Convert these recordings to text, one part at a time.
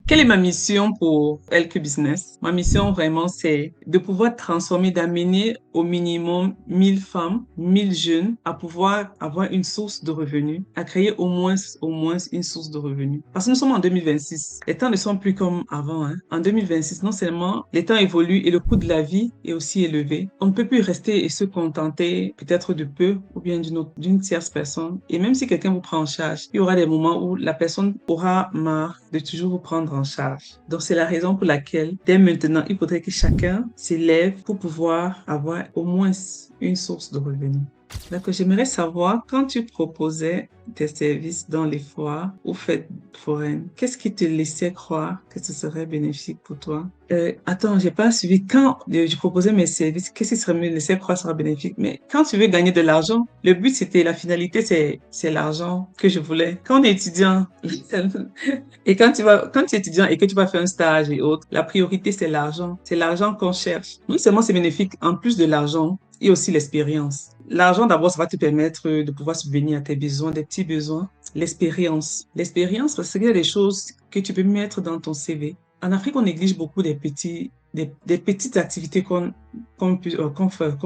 Quelle est ma mission pour LQ Business? Ma mission vraiment, c'est de pouvoir transformer, d'amener au minimum 1000 femmes, 1000 jeunes à pouvoir avoir une source de revenus, à créer au moins une source de revenus. Parce que nous sommes en 2026. Les temps ne sont plus comme avant, hein. En 2026, non seulement les temps évoluent et le coût de la vie est aussi élevé, on ne peut plus rester et se contenter peut-être de peu ou bien d'une tierce personne. Et même si quelqu'un vous prend en charge, il y aura des moments où la personne aura marre de toujours vous prendre en charge. Donc, c'est la raison pour laquelle, dès maintenant, il faudrait que chacun s'élève pour pouvoir avoir au moins une source de revenus. Donc, j'aimerais savoir, quand tu proposais tes services dans les foires ou fêtes foraines, qu'est-ce qui te laissait croire que ce serait bénéfique pour toi? Attends, j'ai pas suivi. Quand je proposais mes services, qu'est-ce qui serait me laisser croire sera bénéfique? Mais quand tu veux gagner de l'argent, le but c'était, la finalité c'est l'argent que je voulais. Quand on est étudiant, et quand tu es étudiant et que tu vas faire un stage et autres, la priorité c'est l'argent. C'est l'argent qu'on cherche. Non seulement c'est bénéfique, en plus de l'argent, il y a aussi l'expérience. L'argent, d'abord, ça va te permettre de pouvoir subvenir à tes besoins, des petits besoins. L'expérience, parce qu'il y a des choses que tu peux mettre dans ton CV. En Afrique, on néglige beaucoup des petites activités qu'on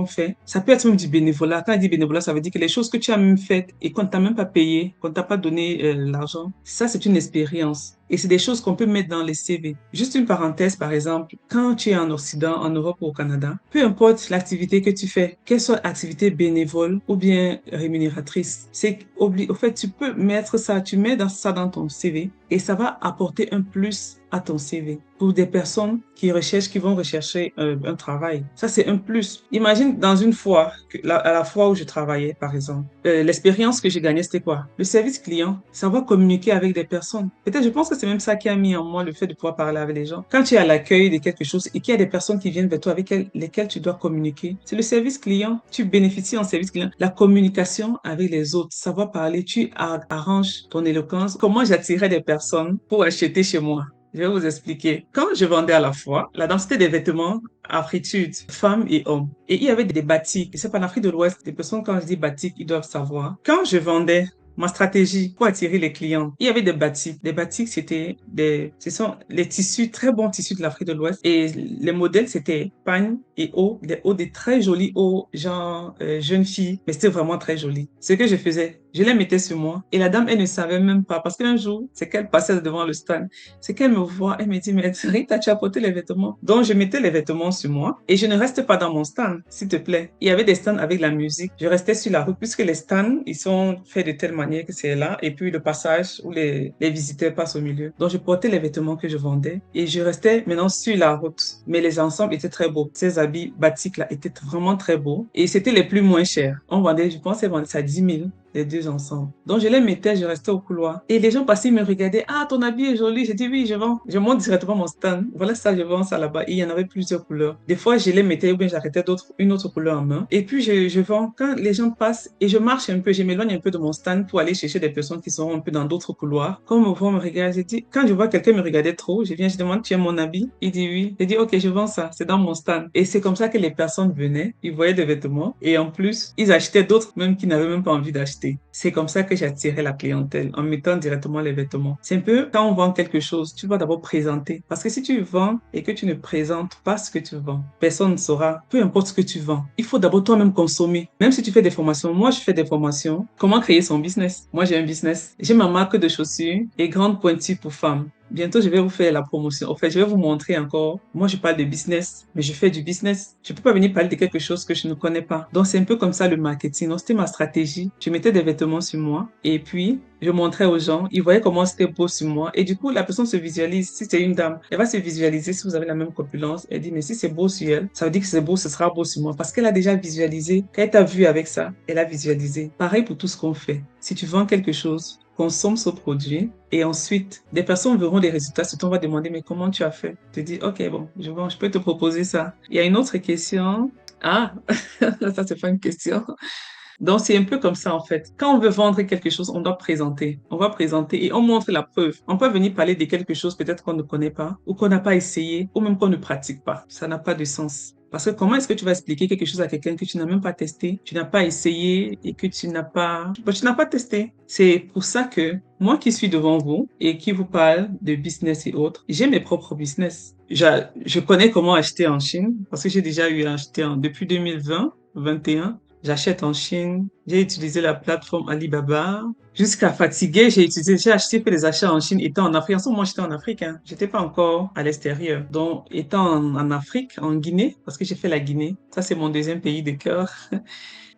fait. Ça peut être même du bénévolat. Quand on dit bénévolat, ça veut dire que les choses que tu as même faites et qu'on ne t'a même pas payé, qu'on ne t'a pas donné l'argent, ça, c'est une expérience. Et c'est des choses qu'on peut mettre dans les CV. Juste une parenthèse, par exemple, quand tu es en Occident, en Europe ou au Canada, peu importe l'activité que tu fais, qu'elle soit activité bénévole ou bien rémunératrice, au fait, tu peux mettre ça, tu mets ça dans ton CV et ça va apporter un plus à ton CV pour des personnes qui vont rechercher un travail. Ça, c'est un plus. Imagine dans une foire, à la foire où je travaillais, par exemple, l'expérience que j'ai gagnée, c'était quoi? Le service client, savoir communiquer avec des personnes. Peut-être, je pense que c'est même ça qui a mis en moi le fait de pouvoir parler avec les gens. Quand tu es à l'accueil de quelque chose et qu'il y a des personnes qui viennent vers toi avec lesquelles tu dois communiquer, c'est le service client. Tu bénéficies en service client. La communication avec les autres, savoir parler, tu arranges ton éloquence. Comment j'attirais des personnes pour acheter chez moi? Je vais vous expliquer. Quand je vendais à la fois, la densité des vêtements à fritude, femmes et hommes. Et il y avait des batiks. Et c'est pas en Afrique de l'Ouest. Des personnes, quand je dis batik, ils doivent savoir. Quand je vendais, ma stratégie pour attirer les clients, il y avait des batiks. Des batiks, ce sont les tissus, très bons tissus de l'Afrique de l'Ouest. Et les modèles, c'était pagne et haut, des hauts, des très jolis hauts, genre jeunes filles. Mais c'était vraiment très joli. Ce que je faisais, je les mettais sur moi. Et la dame, elle ne savait même pas. Parce qu'un jour, c'est qu'elle passait devant le stand. C'est qu'elle me voit, elle me dit, mais Rita, tu as porté les vêtements. Donc, je mettais les vêtements sur moi et je ne restais pas dans mon stand, s'il te plaît. Il y avait des stands avec la musique. Je restais sur la rue puisque les stands, ils sont faits de telle manière que c'est là et puis le passage où les visiteurs passent au milieu. Donc, je portais les vêtements que je vendais et je restais maintenant sur la route. Mais les ensembles étaient très beaux. Ces habits batiks-là étaient vraiment très beaux et c'était les plus moins chers. On vendait, je pense, qu'elle vendait ça à 10 000. Les deux ensemble. Donc, je les mettais, je restais au couloir. Et les gens passaient, ils me regardaient. Ah, ton habit est joli. J'ai dit oui, je vends. Je monte directement mon stand. Voilà ça, je vends ça là-bas. Et il y en avait plusieurs couleurs. Des fois, je les mettais ou bien j'arrêtais une autre couleur en main. Et puis, je vends. Quand les gens passent et je marche un peu, je m'éloigne un peu de mon stand pour aller chercher des personnes qui sont un peu dans d'autres couloirs. Quand on me voit, on me regarde, j'ai dit, quand je vois quelqu'un me regarder trop, je viens, je demande, tu aimes mon habit? Il dit oui. Je dis, ok, je vends ça. C'est dans mon stand. Et c'est comme ça que les personnes venaient. Ils voyaient des vêtements. Et en plus, ils achetaient d'autres même qui n'avaient même pas envie d'acheter. C'est comme ça que j'attirais la clientèle en mettant directement les vêtements. C'est un peu quand on vend quelque chose, tu dois d'abord présenter. Parce que si tu vends et que tu ne présentes pas ce que tu vends, personne ne saura, peu importe ce que tu vends. Il faut d'abord toi-même consommer. Même si tu fais des formations, moi je fais des formations. Comment créer son business? Moi j'ai un business. J'ai ma marque de chaussures et grande pointue pour femmes. Bientôt, je vais vous faire la promotion. En fait, je vais vous montrer encore. Moi, je parle de business, mais je fais du business. Je peux pas venir parler de quelque chose que je ne connais pas. Donc, c'est un peu comme ça le marketing. Donc, c'était ma stratégie. Je mettais des vêtements sur moi et puis, je montrais aux gens. Ils voyaient comment c'était beau sur moi. Et du coup, la personne se visualise. Si c'est une dame, elle va se visualiser si vous avez la même corpulence. Elle dit, mais si c'est beau sur elle, ça veut dire que c'est beau, ce sera beau sur moi. Parce qu'elle a déjà visualisé. Quand elle t'a vu avec ça, elle a visualisé. Pareil pour tout ce qu'on fait. Si tu vends quelque chose, consomme ce produit et ensuite, des personnes verront les résultats. Surtout, on va demander, mais comment tu as fait? Tu te dis, ok, bon, je peux te proposer ça. Il y a une autre question. Ah, ça, c'est pas une question. Donc, c'est un peu comme ça, en fait. Quand on veut vendre quelque chose, on doit présenter. On va présenter et on montre la preuve. On peut venir parler de quelque chose peut-être qu'on ne connaît pas ou qu'on n'a pas essayé ou même qu'on ne pratique pas. Ça n'a pas de sens. Parce que comment est-ce que tu vas expliquer quelque chose à quelqu'un que tu n'as même pas testé, tu n'as pas essayé et que tu n'as pas testé? C'est pour ça que moi qui suis devant vous et qui vous parle de business et autres, j'ai mes propres business. Je connais comment acheter en Chine parce que j'ai déjà eu à acheter depuis 2020, 2021. J'achète en Chine. J'ai utilisé la plateforme Alibaba. Jusqu'à fatiguer, j'ai acheté, fait des achats en Chine étant en Afrique. En ce moment, j'étais en Afrique, hein. J'étais pas encore à l'extérieur. Donc, étant en Afrique, en Guinée, parce que j'ai fait la Guinée. Ça, c'est mon deuxième pays de cœur.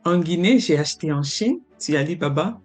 En Guinée, j'ai acheté en Chine, sur Alibaba,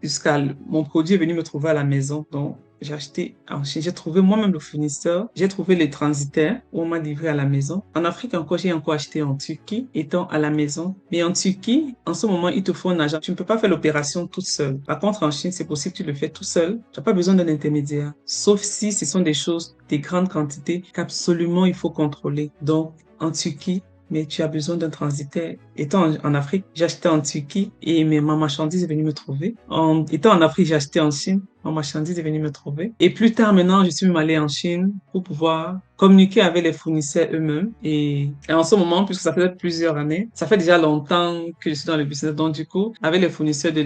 mon produit est venu me trouver à la maison. Donc, j'ai acheté en Chine. J'ai trouvé moi-même le fournisseur. J'ai trouvé les transitaires où on m'a livré à la maison. En Afrique encore, j'ai encore acheté en Turquie, étant à la maison. Mais en Turquie, en ce moment, il te faut un agent. Tu ne peux pas faire l'opération toute seule. Par contre, en Chine, c'est possible, tu le fais tout seul. Tu n'as pas besoin d'un intermédiaire. Sauf si ce sont des choses, des grandes quantités qu'absolument il faut contrôler. Donc, en Turquie, mais tu as besoin d'un transitaire. Étant en Afrique, j'ai acheté en Turquie et ma marchandise est venue me trouver. Étant en Afrique, j'ai acheté en Chine. Ma marchandise est venue me trouver. Et plus tard, maintenant, je suis même allée en Chine pour pouvoir communiquer avec les fournisseurs eux-mêmes. Et en ce moment, puisque ça fait plusieurs années, ça fait déjà longtemps que je suis dans le business. Donc, du coup, avec les fournisseurs de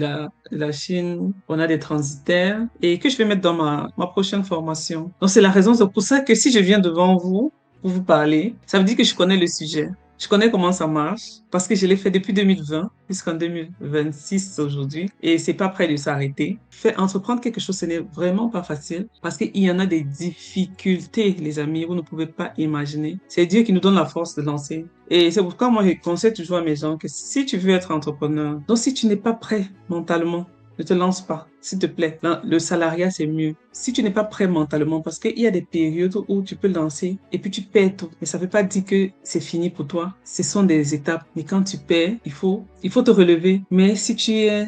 la Chine, on a des transitaires et que je vais mettre dans ma prochaine formation. Donc, c'est la raison, c'est pour ça que si je viens devant vous pour vous parler, ça veut dire que je connais le sujet. Je connais comment ça marche parce que je l'ai fait depuis 2020 jusqu'en 2026 aujourd'hui et c'est pas prêt de s'arrêter. Entreprendre quelque chose, ce n'est vraiment pas facile parce qu'il y en a des difficultés, les amis, vous ne pouvez pas imaginer. C'est Dieu qui nous donne la force de lancer. Et c'est pourquoi moi, je conseille toujours à mes gens que si tu veux être entrepreneur, donc si tu n'es pas prêt mentalement, ne te lance pas, s'il te plaît. Le salariat, c'est mieux. Si tu n'es pas prêt mentalement, parce qu'il y a des périodes où tu peux lancer et puis tu perds tout. Mais ça ne veut pas dire que c'est fini pour toi. Ce sont des étapes. Mais quand tu perds, il faut te relever. Mais si tu es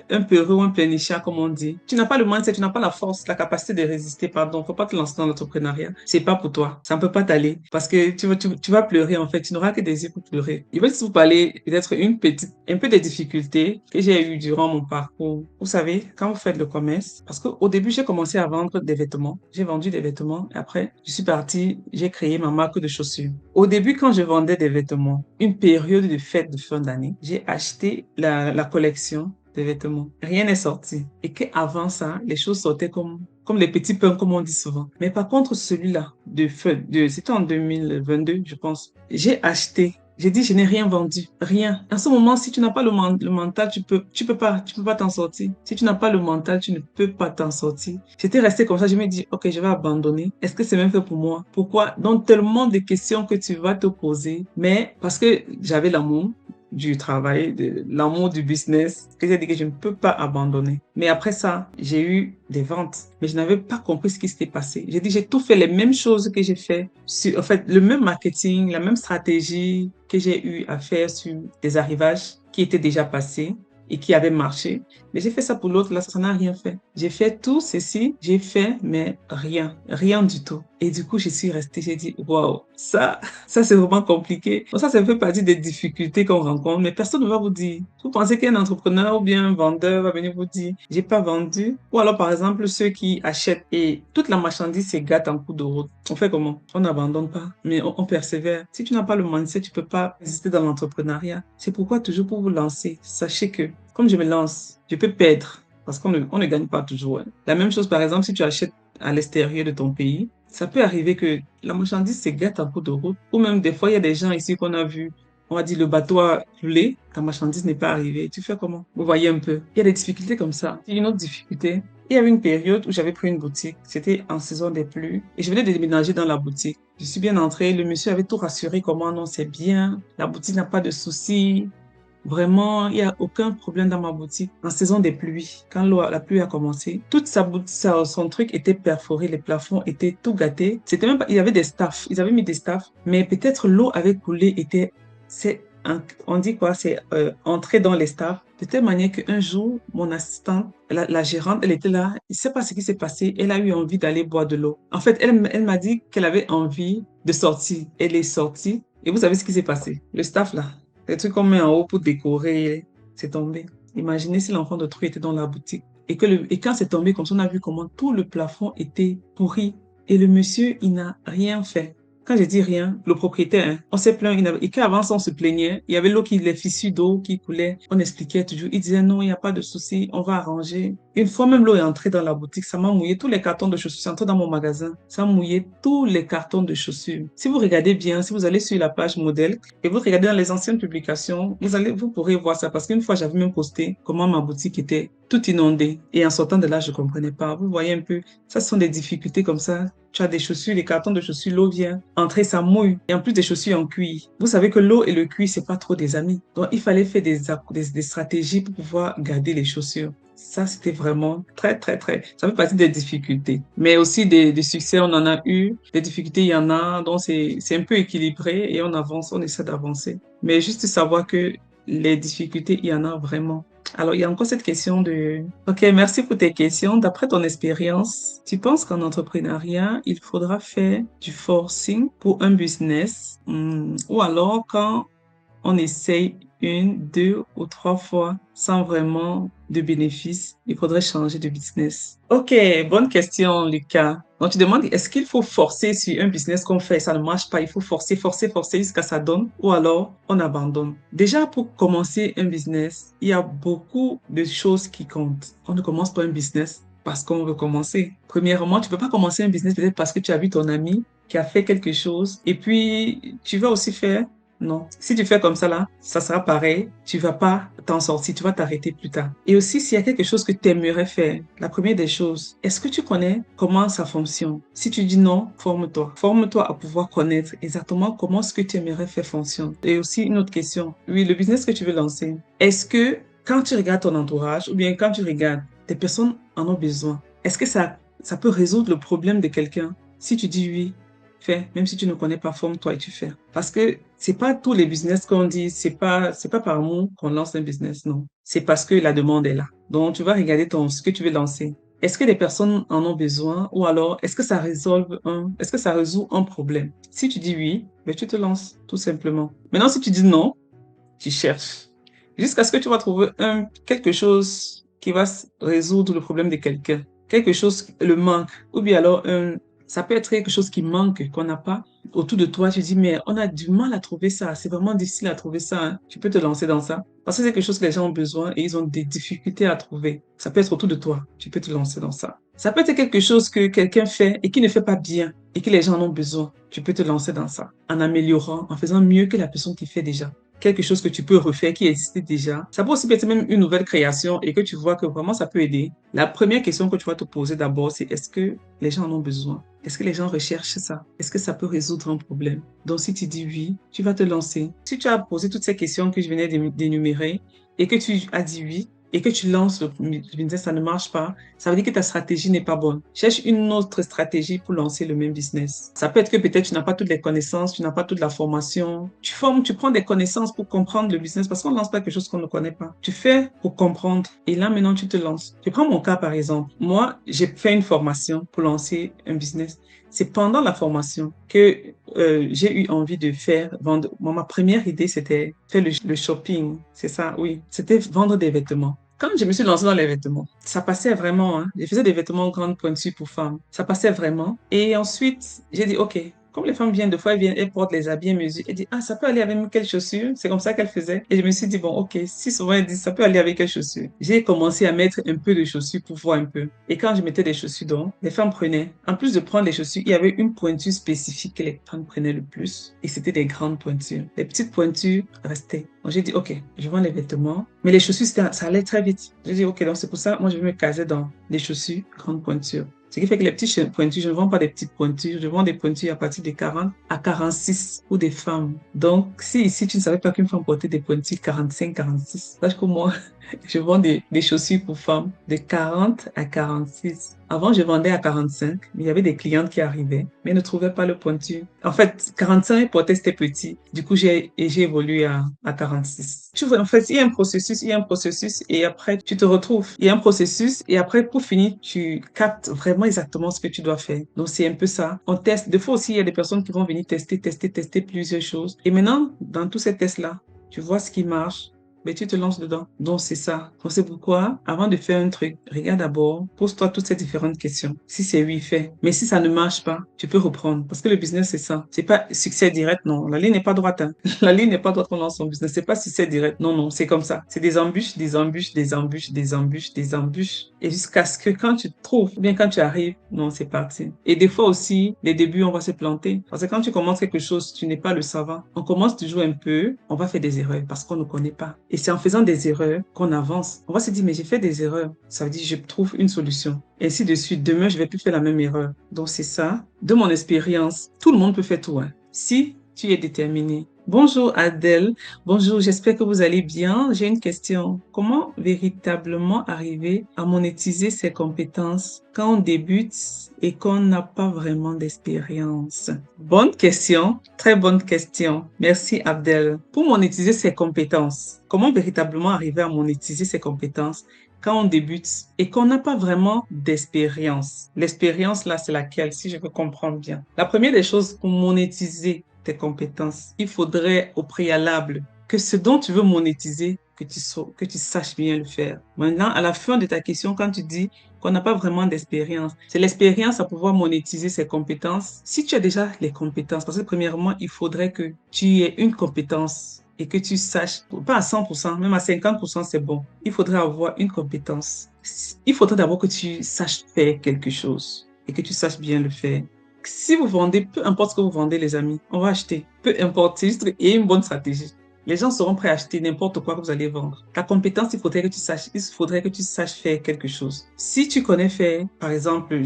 un peureux ou un pleurnichard, comme on dit, tu n'as pas le mindset, tu n'as pas la force, la capacité de résister, pardon. Faut pas te lancer dans l'entrepreneuriat. C'est pas pour toi. Ça ne peut pas t'aller. Parce que tu vas pleurer, en fait. Tu n'auras que des yeux pour pleurer. Je vais vous parler peut-être un peu des difficultés que j'ai eues durant mon parcours. Vous savez, quand vous faites le commerce, parce qu'au début, j'ai commencé à vendre des vêtements. J'ai vendu des vêtements et après, je suis partie, j'ai créé ma marque de chaussures. Au début, quand je vendais des vêtements, une période de fête de fin d'année, j'ai acheté la collection des vêtements. Rien n'est sorti. Et qu'avant ça, les choses sortaient comme les petits pains, comme on dit souvent. Mais par contre, celui-là, c'était en 2022, je pense, j'ai acheté. J'ai dit, je n'ai rien vendu, rien. En ce moment, si tu n'as pas le mental, tu peux pas t'en sortir. Si tu n'as pas le mental, tu ne peux pas t'en sortir. J'étais restée comme ça, je me dis, ok, je vais abandonner. Est-ce que c'est même fait pour moi? Pourquoi? Donc, tellement de questions que tu vas te poser. Mais parce que j'avais l'amour du travail, de l'amour du business, que j'ai dit que je ne peux pas abandonner. Mais après ça, j'ai eu des ventes, mais je n'avais pas compris ce qui s'était passé. J'ai dit, j'ai tout fait les mêmes choses que j'ai fait, en fait, le même marketing, la même stratégie que j'ai eu à faire sur des arrivages qui étaient déjà passés et qui avaient marché. Mais j'ai fait ça pour l'autre, là, ça n'a rien fait. J'ai fait tout ceci, j'ai fait, mais rien du tout. Et du coup, je suis restée, j'ai dit, waouh, ça c'est vraiment compliqué. Donc ça fait partie des difficultés qu'on rencontre, mais personne ne va vous dire. Vous pensez qu'un entrepreneur ou bien un vendeur va venir vous dire, j'ai pas vendu? Ou alors, par exemple, ceux qui achètent et toute la marchandise se gâte en cours de route. On fait comment? On n'abandonne pas, mais on persévère. Si tu n'as pas le mindset, tu peux pas résister dans l'entrepreneuriat. C'est pourquoi toujours pour vous lancer, sachez que, comme je me lance, je peux perdre. Parce qu'on ne gagne pas toujours. Hein. La même chose, par exemple, si tu achètes à l'extérieur de ton pays, ça peut arriver que la marchandise se gâte en cours de route. Ou même des fois, il y a des gens ici qu'on a vu, on va dire le bateau a coulé, ta marchandise n'est pas arrivée. Tu fais comment? Vous voyez un peu. Il y a des difficultés comme ça. Une autre difficulté, il y avait une période où j'avais pris une boutique. C'était en saison des pluies. Et je venais de déménager dans la boutique. Je suis bien entrée. Le monsieur avait tout rassuré. Comment non, c'est bien. La boutique n'a pas de soucis. Vraiment, il n'y a aucun problème dans ma boutique. En saison des pluies, quand la pluie a commencé, toute son truc était perforé, les plafonds étaient tout gâtés. C'était même pas, il y avait des staffs, ils avaient mis des staffs, mais peut-être l'eau avait coulé, on dit quoi, c'est entré dans les staffs. De telle manière qu'un jour, mon assistante, la gérante, elle était là, je ne sais pas ce qui s'est passé, elle a eu envie d'aller boire de l'eau. En fait, elle m'a dit qu'elle avait envie de sortir. Elle est sortie, et vous savez ce qui s'est passé. Le staff là, les trucs qu'on met en haut pour décorer, c'est tombé. Imaginez si l'enfant d'autrui était dans la boutique et quand c'est tombé comme ça, on a vu comment tout le plafond était pourri et le monsieur, il n'a rien fait. Quand je dis rien, le propriétaire, hein, on s'est plaint, et qu'avant ça, on se plaignait, il y avait les fissures d'eau qui coulaient, on expliquait toujours, il disait non, il n'y a pas de souci, on va arranger. Une fois même l'eau est entrée dans la boutique, ça m'a mouillé tous les cartons de chaussures, c'est entré dans mon magasin, ça a mouillé tous les cartons de chaussures. Si vous regardez bien, si vous allez sur la page modèle et vous regardez dans les anciennes publications, vous pourrez voir ça parce qu'une fois, j'avais même posté comment ma boutique était toute inondée et en sortant de là, je comprenais pas. Vous voyez un peu, ça ce sont des difficultés comme ça. Tu as des chaussures, les cartons de chaussures, l'eau vient entrer, ça mouille. Et en plus des chaussures en cuir. Vous savez que l'eau et le cuir, c'est pas trop des amis. Donc, il fallait faire des stratégies pour pouvoir garder les chaussures. Ça, c'était vraiment très. Ça fait partie des difficultés. Mais aussi des succès, on en a eu. Des difficultés, il y en a. Donc, c'est un peu équilibré et on avance, on essaie d'avancer. Mais juste savoir que les difficultés, il y en a vraiment. Alors, il y a encore cette question de... Ok, merci pour tes questions. D'après ton expérience, tu penses qu'en entrepreneuriat, il faudra faire du forcing pour un business, ou alors quand on essaye une, deux ou trois fois sans vraiment de bénéfices, il faudrait changer de business. Ok, bonne question, Lucas. Donc, tu demandes, est-ce qu'il faut forcer sur un business qu'on fait, ça ne marche pas, il faut forcer jusqu'à ça donne, ou alors on abandonne. Déjà, pour commencer un business, il y a beaucoup de choses qui comptent. On ne commence pas un business parce qu'on veut commencer. Premièrement, tu peux pas commencer un business peut-être parce que tu as vu ton ami qui a fait quelque chose et puis tu vas aussi faire non. Si tu fais comme ça là, ça sera pareil. Tu vas pas t'en sortir, tu vas t'arrêter plus tard. Et aussi, s'il y a quelque chose que tu aimerais faire, la première des choses, est-ce que tu connais comment ça fonctionne? Si tu dis non, forme-toi. Forme-toi à pouvoir connaître exactement comment ce que tu aimerais faire fonctionne. Et aussi, une autre question. Oui, le business que tu veux lancer, est-ce que quand tu regardes ton entourage ou bien quand tu regardes, des personnes en ont besoin, est-ce que ça peut résoudre le problème de quelqu'un? Si tu dis oui, fais, même si tu ne connais pas, forme-toi et tu fais. Parce que c'est pas tous les business qu'on dit, c'est pas par amour qu'on lance un business, non. C'est parce que la demande est là. Donc, tu vas regarder ce que tu veux lancer. Est-ce que les personnes en ont besoin ou alors est-ce que ça résout un problème? Si tu dis oui, ben tu te lances, tout simplement. Maintenant, si tu dis non, tu cherches. Jusqu'à ce que tu vas trouver quelque chose qui va résoudre le problème de quelqu'un. Quelque chose, le manque. Ou bien alors, ça peut être quelque chose qui manque, qu'on n'a pas. Autour de toi, tu dis, mais on a du mal à trouver ça. C'est vraiment difficile à trouver ça, hein. Tu peux te lancer dans ça. Parce que c'est quelque chose que les gens ont besoin et ils ont des difficultés à trouver. Ça peut être autour de toi. Tu peux te lancer dans ça. Ça peut être quelque chose que quelqu'un fait et qui ne fait pas bien et que les gens en ont besoin. Tu peux te lancer dans ça. En améliorant, en faisant mieux que la personne qui fait déjà quelque chose que tu peux refaire qui existait déjà. Ça peut aussi être même une nouvelle création et que tu vois que vraiment ça peut aider. La première question que tu vas te poser d'abord, c'est est-ce que les gens en ont besoin? Est-ce que les gens recherchent ça? Est-ce que ça peut résoudre un problème? Donc, si tu dis oui, tu vas te lancer. Si tu as posé toutes ces questions que je venais d'énumérer et que tu as dit oui, et que tu lances le business, ça ne marche pas, ça veut dire que ta stratégie n'est pas bonne. Cherche une autre stratégie pour lancer le même business. Ça peut être que peut-être tu n'as pas toutes les connaissances, tu n'as pas toute la formation. Tu prends des connaissances pour comprendre le business parce qu'on ne lance pas quelque chose qu'on ne connaît pas. Tu fais pour comprendre et là maintenant tu te lances. Je prends mon cas par exemple. Moi, j'ai fait une formation pour lancer un business. C'est pendant la formation que j'ai eu envie de vendre. Bon, ma première idée, c'était faire le shopping. C'est ça, oui. C'était vendre des vêtements. Quand je me suis lancée dans les vêtements, ça passait vraiment, hein. Je faisais des vêtements grandes pointues pour femmes. Ça passait vraiment. Et ensuite, j'ai dit, OK, comme les femmes viennent, des fois, elles portent les habits à mesure. Elle dit, ah, ça peut aller avec quelle chaussure? C'est comme ça qu'elle faisait. Et je me suis dit, bon, OK, si souvent elle dit, ça peut aller avec quelle chaussure? J'ai commencé à mettre un peu de chaussures pour voir un peu. Et quand je mettais des chaussures donc, les femmes prenaient, en plus de prendre les chaussures, il y avait une pointure spécifique que les femmes prenaient le plus. Et c'était des grandes pointures. Les petites pointures restaient. Donc j'ai dit, OK, je vends les vêtements. Mais les chaussures, ça allait très vite. J'ai dit, OK, donc c'est pour ça, moi, je vais me caser dans les chaussures, grandes pointures. Ce qui fait que les petites pointures, je ne vends pas des petites pointures, je vends des pointures à partir de 40 à 46 pour des femmes. Donc, si ici, tu ne savais pas qu'une femme portait des pointures 45, 46, sache que moi, je vends des chaussures pour femmes de 40 à 46. Avant, je vendais à 45, mais il y avait des clientes qui arrivaient, mais ne trouvaient pas le pointu. En fait, 45 portaient, c'était petit. Du coup, j'ai évolué à 46. Tu vois, en fait, il y a un processus, et après, tu te retrouves. Il y a un processus, et après, pour finir, tu captes vraiment exactement ce que tu dois faire. Donc, c'est un peu ça. On teste. Des fois aussi, il y a des personnes qui vont venir tester plusieurs choses. Et maintenant, dans tous ces tests-là, tu vois ce qui marche. mais tu te lances dedans. Donc, c'est ça. Donc, c'est pourquoi, avant de faire un truc, regarde d'abord, pose-toi toutes ces différentes questions. Si c'est oui, fais. Mais si ça ne marche pas, tu peux reprendre. Parce que le business, c'est ça. C'est pas succès direct, non. La ligne n'est pas droite, hein. La ligne n'est pas droite quand on lance son business. C'est pas succès direct. Non, non, c'est comme ça. C'est des embûches, des embûches, des embûches, des embûches, des embûches. Et jusqu'à ce que quand tu trouves, ou bien quand tu arrives, non, c'est parti. Et des fois aussi, les débuts, on va se planter. Parce que quand tu commences quelque chose, tu n'es pas le savant. On commence toujours un peu, on va faire des erreurs parce qu'on ne connaît pas. Et c'est en faisant des erreurs qu'on avance. On va se dire, mais j'ai fait des erreurs. Ça veut dire, je trouve une solution. Et ainsi de suite. Demain, je vais plus faire la même erreur. Donc, c'est ça. De mon expérience, tout le monde peut faire tout, hein. Si tu es déterminé. Bonjour Adèle. Bonjour, j'espère que vous allez bien. J'ai une question. Comment véritablement arriver à monétiser ses compétences quand on débute et qu'on n'a pas vraiment d'expérience? Bonne question, très bonne question. Merci Abdel. Pour monétiser ses compétences, comment véritablement arriver à monétiser ses compétences quand on débute et qu'on n'a pas vraiment d'expérience? L'expérience là, c'est laquelle, si je veux comprendre bien? La première des choses pour monétiser tes compétences, il faudrait au préalable que ce dont tu veux monétiser, que tu saches bien le faire. Maintenant, à la fin de ta question, quand tu dis qu'on n'a pas vraiment d'expérience, c'est l'expérience à pouvoir monétiser ses compétences. Si tu as déjà les compétences, parce que premièrement, il faudrait que tu aies une compétence et que tu saches, pas à 100%, même à 50%, c'est bon. Il faudrait avoir une compétence. Il faudrait d'abord que tu saches faire quelque chose et que tu saches bien le faire. Si vous vendez, peu importe ce que vous vendez, les amis, on va acheter. Peu importe, c'est juste une bonne stratégie. Les gens seront prêts à acheter n'importe quoi que vous allez vendre. Ta compétence, il faudrait que tu saches faire quelque chose. Si tu connais faire, par exemple,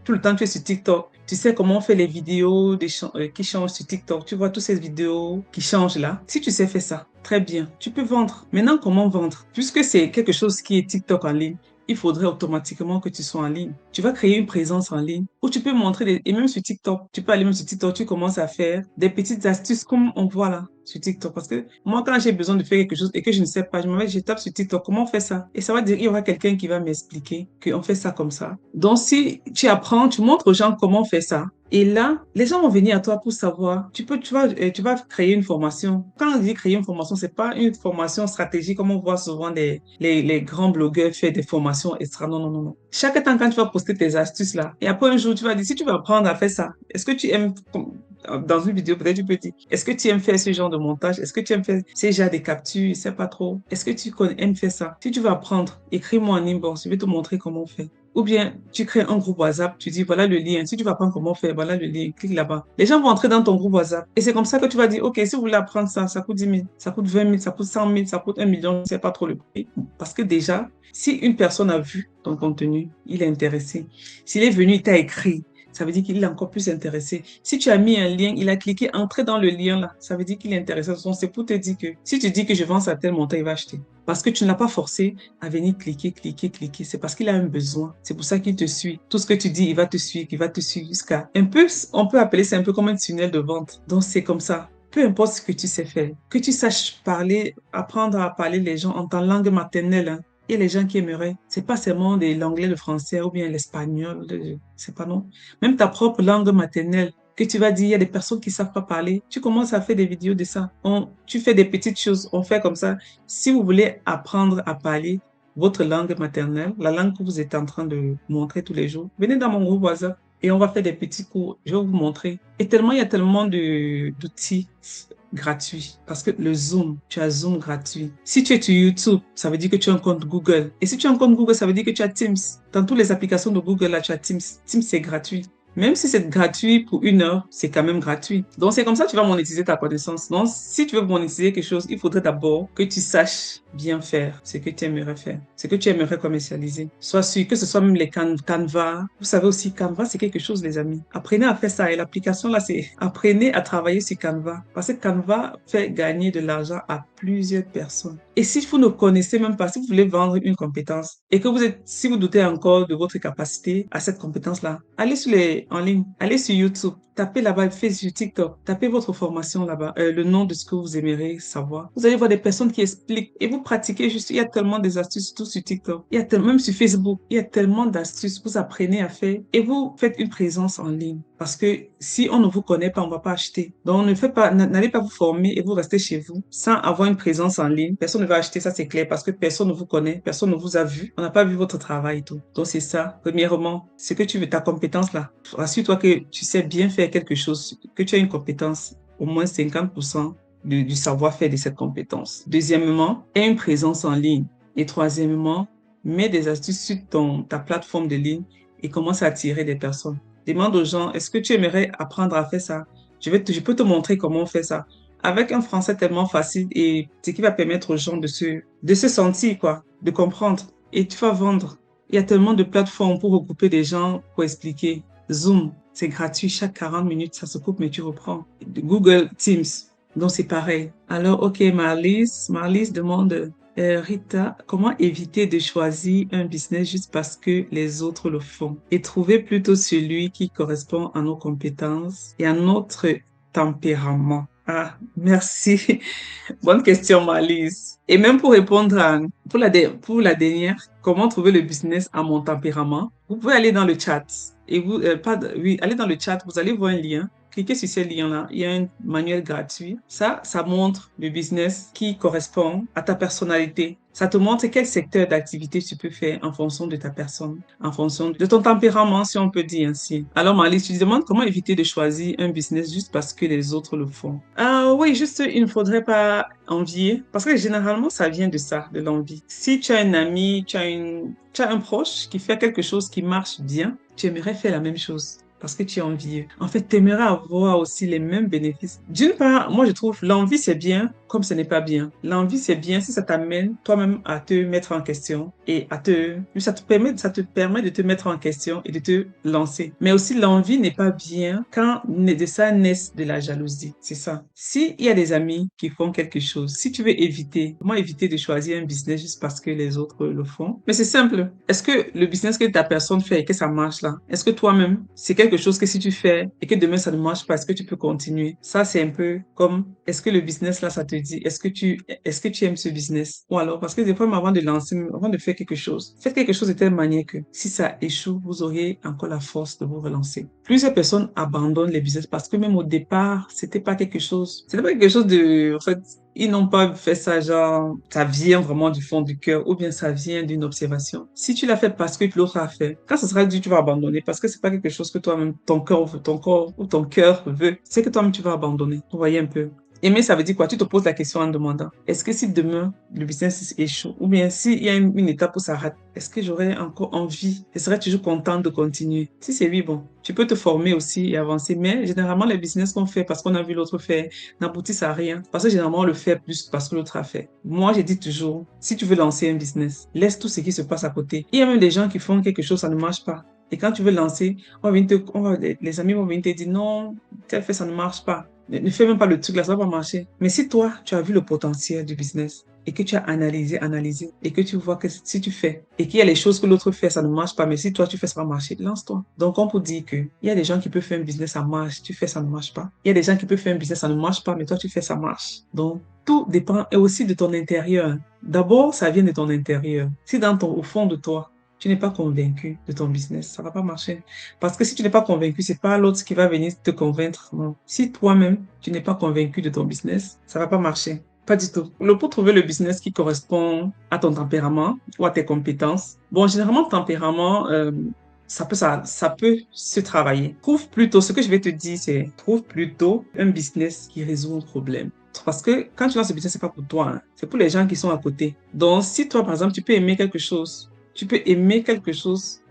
tout le temps tu es sur TikTok, tu sais comment on fait les vidéos qui changent sur TikTok. Tu vois toutes ces vidéos qui changent là. Si tu sais faire ça, très bien, tu peux vendre. Maintenant, comment vendre? Puisque c'est quelque chose qui est TikTok en ligne, il faudrait automatiquement que tu sois en ligne. Tu vas créer une présence en ligne où tu peux montrer, et même sur TikTok, tu peux aller même sur TikTok, tu commences à faire des petites astuces comme on voit là sur TikTok. Parce que moi, quand j'ai besoin de faire quelque chose et que je ne sais pas, je tape sur TikTok, comment on fait ça? Et ça va dire, il y aura quelqu'un qui va m'expliquer qu'on fait ça comme ça. Donc, si tu apprends, tu montres aux gens comment on fait ça. Et là, les gens vont venir à toi pour savoir. Tu vas créer une formation. Quand on dit créer une formation, c'est pas une formation stratégique comme on voit souvent les grands blogueurs faire des formations extra. Non, non, non, non. Chaque temps, quand tu vas poster tes astuces là, et après un jour, tu vas dire, si tu vas apprendre à faire ça, est-ce que tu aimes, dans une vidéo, peut-être tu peux dire, est-ce que tu aimes faire ce genre de montage? Est-ce que tu aimes faire ces genres de captures? Je sais pas trop. Est-ce que aimes faire ça? Si tu vas apprendre, écris-moi en inbox, je vais te montrer comment on fait. Ou bien, tu crées un groupe WhatsApp, tu dis, voilà le lien. Si tu vas apprendre comment faire, voilà le lien, clique là-bas. Les gens vont entrer dans ton groupe WhatsApp. Et c'est comme ça que tu vas dire, OK, si vous voulez apprendre ça, ça coûte 10 000, ça coûte 20 000, ça coûte 100 000, ça coûte 1 million, je ne sais pas trop le prix. Parce que déjà, si une personne a vu ton contenu, il est intéressé. S'il est venu, il t'a écrit, ça veut dire qu'il est encore plus intéressé. Si tu as mis un lien, il a cliqué, entré dans le lien là, ça veut dire qu'il est intéressé. Donc, c'est pour te dire que si tu dis que je vends ça à tel montant, il va acheter. Parce que tu ne l'as pas forcé à venir cliquer, cliquer, cliquer. C'est parce qu'il a un besoin. C'est pour ça qu'il te suit. Tout ce que tu dis, il va te suivre jusqu'à un peu, on peut appeler ça un peu comme un tunnel de vente. Donc, c'est comme ça. Peu importe ce que tu sais faire, que tu saches parler, apprendre à parler les gens en ta langue maternelle, hein. Et les gens qui aimeraient, c'est pas seulement l'anglais, le français ou bien l'espagnol, c'est pas non. Même ta propre langue maternelle, que tu vas dire, il y a des personnes qui savent pas parler. Tu commences à faire des vidéos de ça. Tu fais des petites choses, on fait comme ça. Si vous voulez apprendre à parler votre langue maternelle, la langue que vous êtes en train de montrer tous les jours, venez dans mon groupe WhatsApp et on va faire des petits cours. Je vais vous montrer. Et tellement, il y a tellement d'outils gratuit. Parce que le Zoom, tu as Zoom gratuit. Si tu es sur YouTube, ça veut dire que tu as un compte Google. Et si tu as un compte Google, ça veut dire que tu as Teams. Dans toutes les applications de Google, là, tu as Teams. Teams, c'est gratuit. Même si c'est gratuit pour 1 heure, c'est quand même gratuit. Donc, c'est comme ça que tu vas monétiser ta connaissance. Donc, si tu veux monétiser quelque chose, il faudrait d'abord que tu saches bien faire ce que tu aimerais faire, ce que tu aimerais commercialiser. Sois sûr que ce soit même les Canva. Vous savez aussi, Canva, c'est quelque chose, les amis. Apprenez à faire ça. Et l'application, là, c'est apprenez à travailler sur Canva. Parce que Canva fait gagner de l'argent à plusieurs personnes. Et si vous ne connaissez même pas, si vous voulez vendre une compétence et que si vous doutez encore de votre capacité à cette compétence-là, allez en ligne, allez sur YouTube, tapez là-bas, faites sur TikTok, tapez votre formation là-bas, le nom de ce que vous aimeriez savoir. Vous allez voir des personnes qui expliquent et vous pratiquer juste, il y a tellement des astuces, tout sur TikTok. Il y a tellement, même sur Facebook, il y a tellement d'astuces. Vous apprenez à faire et vous faites une présence en ligne. Parce que si on ne vous connaît pas, on ne va pas acheter. Donc, ne faites pas, n'allez pas vous former et vous restez chez vous sans avoir une présence en ligne. Personne ne va acheter, ça c'est clair, parce que personne ne vous connaît, personne ne vous a vu. On n'a pas vu votre travail et tout. Donc, c'est ça. Premièrement, ce que tu veux, ta compétence là. Rassure-toi que tu sais bien faire quelque chose, que tu as une compétence, au moins 50% du savoir-faire de cette compétence. Deuxièmement, aie une présence en ligne. Et troisièmement, mets des astuces sur ta plateforme de ligne et commence à attirer des personnes. Demande aux gens, est-ce que tu aimerais apprendre à faire ça? Je peux te montrer comment on fait ça. Avec un français tellement facile et ce qui va permettre aux gens de se sentir, quoi, de comprendre. Et tu vas vendre. Il y a tellement de plateformes pour regrouper des gens, pour expliquer. Zoom, c'est gratuit. Chaque 40 minutes, ça se coupe, mais tu reprends. Google Teams, donc c'est pareil. Alors, OK, Marlise demande, Rita, comment éviter de choisir un business juste parce que les autres le font et trouver plutôt celui qui correspond à nos compétences et à notre tempérament? Ah, merci. Bonne question, Marlise. Et même pour répondre pour la dernière, comment trouver le business à mon tempérament? Vous pouvez aller dans le chat et oui, allez dans le chat, vous allez voir un lien. Cliquez sur ce lien-là, il y a un manuel gratuit. Ça montre le business qui correspond à ta personnalité. Ça te montre quel secteur d'activité tu peux faire en fonction de ta personne, en fonction de ton tempérament, si on peut dire ainsi. Alors, Marlise, tu te demandes comment éviter de choisir un business juste parce que les autres le font. Ah oui, juste, il ne faudrait pas envier, parce que généralement, ça vient de ça, de l'envie. Si tu as un ami, tu as un proche qui fait quelque chose qui marche bien, tu aimerais faire la même chose parce que tu es envieux. En fait, tu aimerais avoir aussi les mêmes bénéfices. D'une part, moi, je trouve l'envie, c'est bien, comme ce n'est pas bien. L'envie, c'est bien si ça t'amène toi-même à te mettre en question et ça te permet de te mettre en question et de te lancer. Mais aussi, l'envie n'est pas bien quand de ça naisse de la jalousie. C'est ça. S'il y a des amis qui font quelque chose, si tu veux comment éviter de choisir un business juste parce que les autres le font? Mais c'est simple. Est-ce que le business que ta personne fait et que ça marche là, est-ce que toi-même, c'est quelque chose que si tu fais et que demain ça ne marche pas, est-ce que tu peux continuer? Ça, c'est un peu comme, est-ce que le business là, ça te dit, est-ce que tu aimes ce business? Ou alors, parce que des fois, avant de faire quelque chose, faites quelque chose de telle manière que si ça échoue, vous auriez encore la force de vous relancer. Plusieurs personnes abandonnent les business parce que même au départ, c'était pas quelque chose en fait, ils n'ont pas fait ça genre, ça vient vraiment du fond du cœur ou bien ça vient d'une observation. Si tu l'as fait parce que l'autre a fait, quand ce sera dit, tu vas abandonner parce que c'est pas quelque chose que toi-même, ton corps ou ton cœur veut. C'est que toi-même, tu vas abandonner. Vous voyez un peu. Aimer, ça veut dire quoi? Tu te poses la question en demandant, est-ce que si demain, le business échoue, ou bien s'il y a une étape où ça rate, est-ce que j'aurais encore envie? Je serais toujours contente de continuer. Si c'est oui, bon, tu peux te former aussi et avancer, mais généralement, les business qu'on fait parce qu'on a vu l'autre faire n'aboutissent à rien. Parce que généralement, on le fait plus parce que l'autre a fait. Moi, j'ai dit toujours, si tu veux lancer un business, laisse tout ce qui se passe à côté. Il y a même des gens qui font quelque chose, ça ne marche pas. Et quand tu veux lancer, les amis vont venir te dire non, tel fait, ça ne marche pas. Ne fais même pas le truc là, ça va pas marcher. Mais si toi, tu as vu le potentiel du business et que tu as analysé, et que tu vois que si tu fais et qu'il y a les choses que l'autre fait, ça ne marche pas, mais si toi tu fais, ça va marcher, lance-toi. Donc, on peut dire que il y a des gens qui peuvent faire un business, ça marche, tu fais, ça ne marche pas. Il y a des gens qui peuvent faire un business, ça ne marche pas, mais toi tu fais, ça marche. Donc, tout dépend et aussi de ton intérieur. D'abord, ça vient de ton intérieur. Si au fond de toi, tu n'es pas convaincu de ton business, ça va pas marcher. Parce que si tu n'es pas convaincu, c'est pas l'autre qui va venir te convaincre. Non. Si toi-même, tu n'es pas convaincu de ton business, ça va pas marcher. Pas du tout. Pour trouver le business qui correspond à ton tempérament ou à tes compétences. Bon, généralement, tempérament, ça peut se travailler. Ce que je vais te dire, c'est trouve plutôt un business qui résout un problème. Parce que quand tu lances ce business, c'est pas pour toi, hein. C'est pour les gens qui sont à côté. Donc, si toi, par exemple, tu peux aimer quelque chose,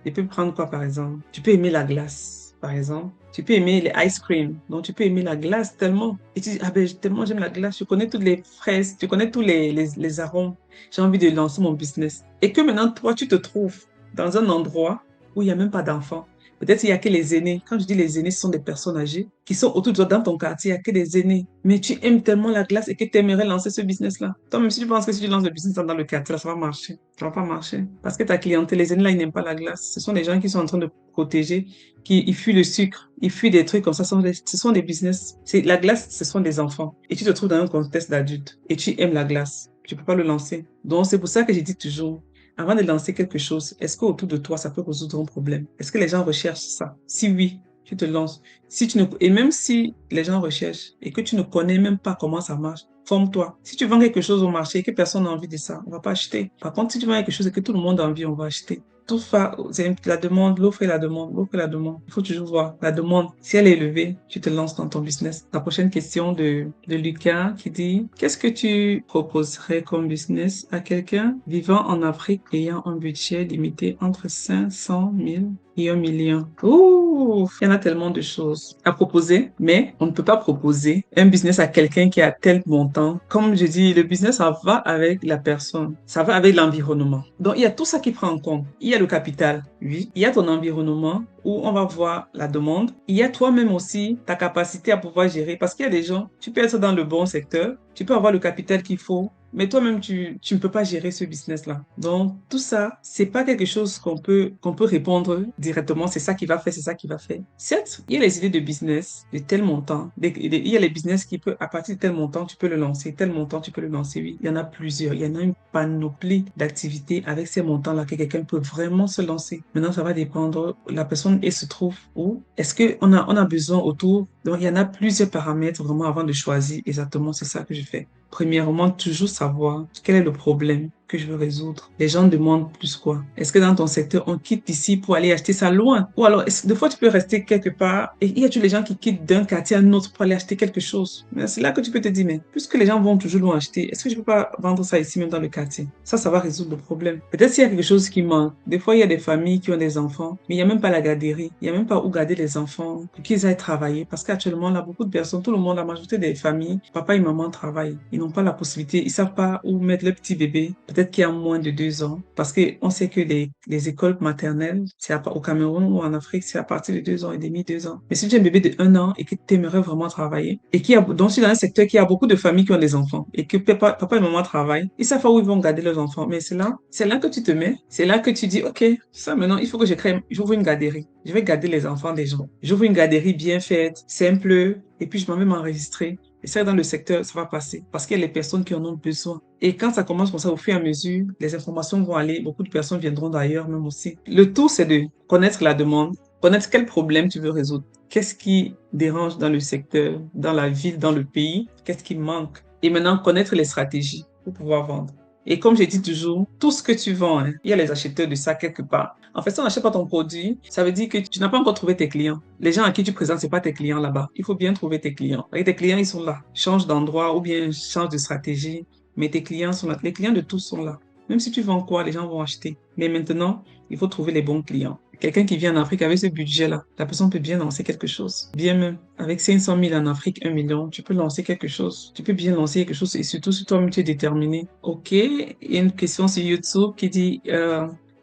et peux prendre quoi, par exemple? Tu peux aimer la glace, par exemple. Tu peux aimer les ice cream. Donc, tu peux aimer la glace tellement. Et tu dis, ah ben, tellement j'aime la glace. Je connais toutes les fraises. Tu connais tous les arômes. J'ai envie de lancer mon business. Et que maintenant, toi, tu te trouves dans un endroit où il n'y a même pas d'enfants. Peut-être il n'y a que les aînés. Quand je dis les aînés, ce sont des personnes âgées qui sont autour de toi dans ton quartier. Il n'y a que des aînés. Mais tu aimes tellement la glace et que tu aimerais lancer ce business-là. Toi, même si tu penses que si tu lances le business dans le quartier, là, ça va marcher. Ça va pas marcher. Parce que ta clientèle, les aînés là, ils n'aiment pas la glace. Ce sont des gens qui sont en train de protéger, ils fuient le sucre, ils fuient des trucs comme ça. Ce sont des business. La glace, ce sont des enfants. Et tu te trouves dans un contexte d'adulte. Et tu aimes la glace. tu peux pas le lancer. Donc, c'est pour ça que j'ai dit toujours, avant de lancer quelque chose, est-ce qu'autour de toi, ça peut résoudre un problème? Est-ce que les gens recherchent ça? Si oui, tu te lances. Si tu ne... Et même si les gens recherchent et que tu ne connais même pas comment ça marche, forme-toi. Si tu vends quelque chose au marché et que personne n'a envie de ça, on va pas acheter. Par contre, si tu vends quelque chose et que tout le monde a envie, on va acheter. Tout ça, c'est la demande, l'offre et la demande, l'offre et la demande. Il faut toujours voir la demande. Si elle est élevée, tu te lances dans ton business. La prochaine question de Lucas qui dit, qu'est-ce que tu proposerais comme business à quelqu'un vivant en Afrique ayant un budget limité entre 500 000 et 1 million? Ouh, il y en a tellement de choses à proposer, mais on ne peut pas proposer un business à quelqu'un qui a tel montant. Comme je dis, le business, ça va avec la personne, ça va avec l'environnement. Donc, il y a tout ça qui prend en compte. Il y a le capital, oui. Il y a ton environnement où on va voir la demande. Il y a toi-même aussi ta capacité à pouvoir gérer parce qu'il y a des gens, tu peux être dans le bon secteur, tu peux avoir le capital qu'il faut, mais toi-même, tu ne peux pas gérer ce business-là. Donc, tout ça, c'est pas quelque chose qu'on peut répondre directement. C'est ça qui va faire, c'est ça qui va faire. Certes, il y a les idées de business de tel montant. Il y a les business qui peuvent, à partir de tel montant, tu peux le lancer. Tel montant, tu peux le lancer. Oui, il y en a plusieurs. Il y en a une panoplie d'activités avec ces montants-là que quelqu'un peut vraiment se lancer. Maintenant, ça va dépendre. La personne, elle se trouve où? Est-ce qu'on on a besoin autour? Donc, il y en a plusieurs paramètres vraiment avant de choisir. Exactement, c'est ça que je fais. Premièrement, toujours savoir quel est le problème que je veux résoudre. Les gens demandent plus quoi? Est-ce que dans ton secteur, on quitte ici pour aller acheter ça loin? Ou alors, des fois, tu peux rester quelque part et il y a tous les gens qui quittent d'un quartier à un autre pour aller acheter quelque chose. Mais c'est là que tu peux te dire, mais puisque les gens vont toujours loin acheter, est-ce que je peux pas vendre ça ici même dans le quartier? Ça va résoudre le problème. Peut-être s'il y a quelque chose qui manque. Des fois, il y a des familles qui ont des enfants, mais il n'y a même pas la garderie. Il n'y a même pas où garder les enfants pour qu'ils aillent travailler. Parce qu'actuellement, là, beaucoup de personnes, tout le monde, la majorité des familles, papa et maman travaillent. Ils n'ont pas la possibilité, ils savent pas où mettre leur petit bébé, peut-être qu'il y a moins de 2 ans, parce que on sait que les écoles maternelles, c'est au Cameroun ou en Afrique, c'est à partir de 2 ans et demi, 2 ans. Mais si tu as un bébé de 1 an et que tu aimerais vraiment travailler, et qu'il y a, donc si dans un secteur qui a beaucoup de familles qui ont des enfants, et que papa et maman travaillent, ils savent pas où ils vont garder leurs enfants. Mais c'est là que tu te mets, c'est là que tu dis, OK, ça maintenant, il faut que j'ouvre une garderie. Je vais garder les enfants des gens. J'ouvre une garderie bien faite, simple, et puis je m'en vais m'enregistrer. Et ça, dans le secteur, ça va passer parce qu'il y a les personnes qui en ont besoin. Et quand ça commence comme ça, au fur et à mesure, les informations vont aller, beaucoup de personnes viendront d'ailleurs même aussi. Le tout, c'est de connaître la demande, connaître quel problème tu veux résoudre. Qu'est-ce qui dérange dans le secteur, dans la ville, dans le pays? Qu'est-ce qui manque? Et maintenant, connaître les stratégies pour pouvoir vendre. Et comme j'ai dit toujours, tout ce que tu vends, hein, il y a les acheteurs de ça quelque part. En fait, si on n'achète pas ton produit, ça veut dire que tu n'as pas encore trouvé tes clients. Les gens à qui tu présentes, c'est pas tes clients là-bas. Il faut bien trouver tes clients. Et tes clients, ils sont là. Change d'endroit ou bien change de stratégie, mais tes clients sont là. Les clients de tous sont là. Même si tu vends quoi, les gens vont acheter. Mais maintenant, il faut trouver les bons clients. Quelqu'un qui vient en Afrique avec ce budget-là, la personne peut bien lancer quelque chose. Bien même. Avec 500 000 en Afrique, 1 million, tu peux lancer quelque chose. Tu peux bien lancer quelque chose et surtout si toi-même tu es déterminé. OK. Il y a une question sur YouTube qui dit,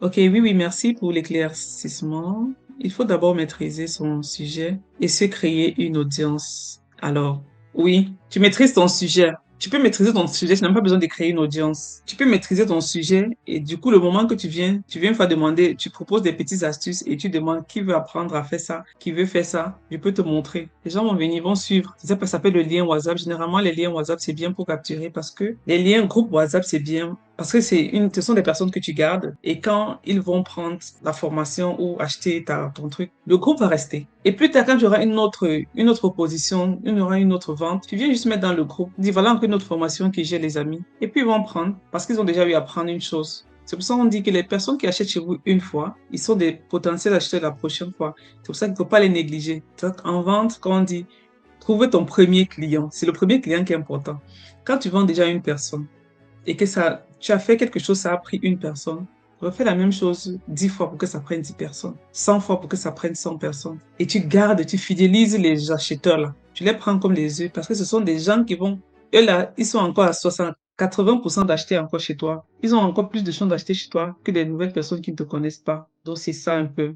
OK, oui, merci pour l'éclaircissement. Il faut d'abord maîtriser son sujet et se créer une audience. Alors, oui, tu maîtrises ton sujet. Tu peux maîtriser ton sujet, tu n'as pas besoin de créer une audience. Tu peux maîtriser ton sujet et du coup, le moment que tu viens faire demander, tu proposes des petites astuces et tu demandes qui veut apprendre à faire ça, qui veut faire ça, je peux te montrer. Les gens vont venir, vont suivre. Ça s'appelle le lien WhatsApp. Généralement, les liens WhatsApp, c'est bien pour capturer parce que les liens groupe WhatsApp, c'est bien parce que ce sont des personnes que tu gardes et quand ils vont prendre la formation ou acheter ton truc, le groupe va rester. Et plus tard, quand tu auras une autre position, il y aura une autre vente, tu viens juste mettre dans le groupe, dis voilà encore une autre formation que j'ai les amis. Et puis ils vont prendre parce qu'ils ont déjà eu à prendre une chose. C'est pour ça qu'on dit que les personnes qui achètent chez vous une fois, ils sont des potentiels acheteurs la prochaine fois. C'est pour ça qu'il ne faut pas les négliger. Donc, en vente, quand on dit trouver ton premier client, c'est le premier client qui est important. Quand tu vends déjà à une personne, et que tu as fait quelque chose, ça a pris une personne, refais la même chose 10 fois pour que ça prenne 10 personnes, 100 fois pour que ça prenne 100 personnes. Et tu gardes, tu fidélises les acheteurs là. Tu les prends comme les œufs parce que ce sont des gens qui vont, eux là, ils sont encore à 60, 80% d'acheter encore chez toi. Ils ont encore plus de chances d'acheter chez toi que des nouvelles personnes qui ne te connaissent pas. Donc c'est ça un peu.